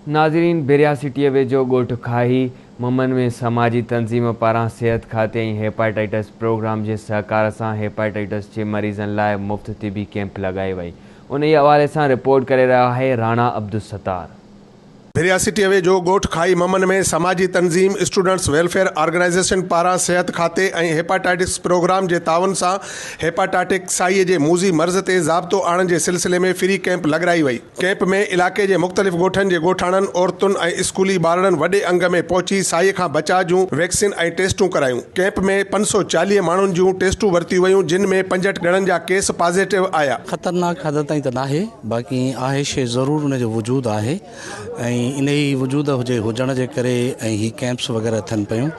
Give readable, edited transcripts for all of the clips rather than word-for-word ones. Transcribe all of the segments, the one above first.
नाज़रीन, बेरिया सिटी वेझो ॻोठ खाही ममन में समाजी तंज़ीम पारां सेहत खाते ऐं हेपाटाइटिस प्रोग्राम जे सहकार सां हेपाटाइटिस जे मरीज़नि लाइ मुफ़्त तिबी कैंप लगाई वई। उन ई हवाले सां रिपोर्ट करे रहा है राणा अब्दुल सत्तार। बेरिया सिटी वेझो ॻोठ खाई ममन में समाजी तंज़ीम स्टूडेंट्स वेलफेयर ऑर्गेनाइजेशन पारां सेहत खाते ऐं हेपाटाइटिस प्रोग्राम जे ताउन सां हेपाटाइटिक साईअ जे मूज़ी मर्ज़ ते ज़ाब्तो आणण जे सिलसिले में फ्री कैंप लॻाई वई। कैंप में इलाके जे मुख़्तलिफ़ ॻोठनि जे ॻोठाणनि, औरतुनि ऐं स्कूली ॿारनि वॾे अंग में पहुची साईअ खां बचाव जूं वैक्सीन ऐं टेस्टूं करायूं। कैंप में 540 माण्हुनि जूं टेस्टूं वरितियूं वयूं, जिन में 65 ॼणनि जा केस पॉजिटिव आया। ख़तरनाक हद ताईं त नाहे, बाक़ी आहे शइ ज़रूर उन जो वजूद आहे ऐं इन ई वजूद हुजण जे करे ऐं ही कैंप्स वग़ैरह थियनि पियूं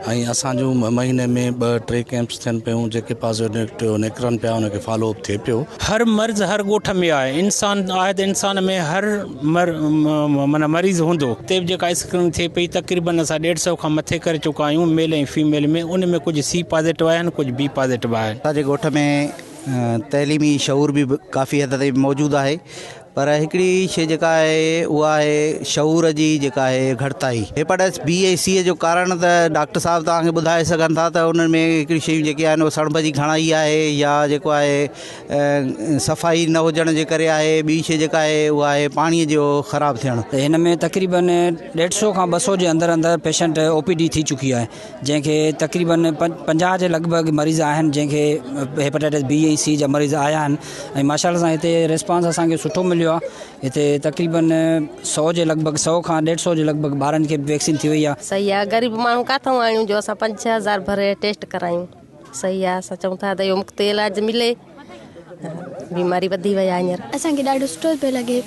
ऐं असांजूं महीने में 2-3 कैंप्स थियनि पियूं जेके पॉजिटिव निकिरनि पिया, उनखे फॉलोअप थिए पियो। हर मर्ज़ हर ॻोठ में आहे, इंसान आहे त इंसान में हर माना मरीज़ हूंदो। हिते जेका स्क्रीनिंग थिए पई तक़रीबन असां 150 खां मथे करे चुका आहियूं मेल ऐं फीमेल में। उन में कुझु सी पॉजिटिव आहिनि, कुझु बी पॉजिटिव आहिनि। असांजे ॻोठ में तइलीमी शऊर बि काफ़ी हद ताईं मौजूदु आहे, पर हिकिड़ी शइ जेका आहे उहा आहे शऊर जी जेका आहे घटिताई। हेपाटाइटिस बी ऐं सी जो कारण त डॉक्टर साहब तव्हांखे ॿुधाए सघनि था त उन्हनि में हिकिड़ी शयूं जेके आहिनि उहे सड़ब जी घणाई आहे या जेको आहे सफ़ाई न हुजण जे करे आहे। ॿी शइ जेका आहे उहा आहे पाणीअ जो ख़राबु थियणु। हिन में तक़रीबन 150 खां 200 जे अंदरि पेशेंट OPD थी चुकी आहे, जंहिंखे तक़रीबन 50 जे लॻभॻि मरीज़ आहिनि जंहिंखे हेपाटाइटिस बी ऐं सी जा मरीज़ आया आहिनि ऐं माशाअल्लाह सां हिते रिस्पॉन्स असांखे सुठो मिलियो आहे। हिते तक़रीबन 100 जे लॻभॻि 100 खां 150 जे लॻभॻि ॿारनि खे वैक्सीन थी वई आहे। सही आहे, ग़रीब माण्हू किथां आहियूं जो असां 5-6 हज़ार भरे टेस्ट करायूं। सही आहे, असां चऊं था त इहो मुफ़्त इलाज मिले, बीमारी वधी वई आहे। हींअर असांखे ॾाढो सुठो पियो लॻे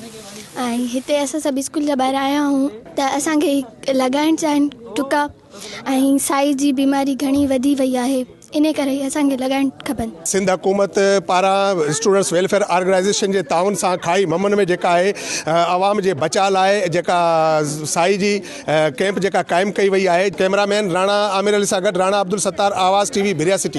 ऐं हिते असां सभु स्कूल जा ॿाहिरि आया आहियूं त असांखे लॻाइण चाहिनि टुका ऐं साई जी बीमारी घणी वधी वई आहे, इन करे असांखे लॻाइण खपनि। सिंध हुकूमत पारां स्टूडेंट्स वेलफेयर ऑर्गेनाइजेशन जे ताउन सां खाई ममन में जेका आहे आवाम जे बचाव लाइ जेका साई जी कैंप जेका क़ाइमु कई वई आहे। कैमरामैन राणा आमिर अली सां गॾु राणा अब्दुल सत्तार, आवाज़ TV, बेरिया सिटी।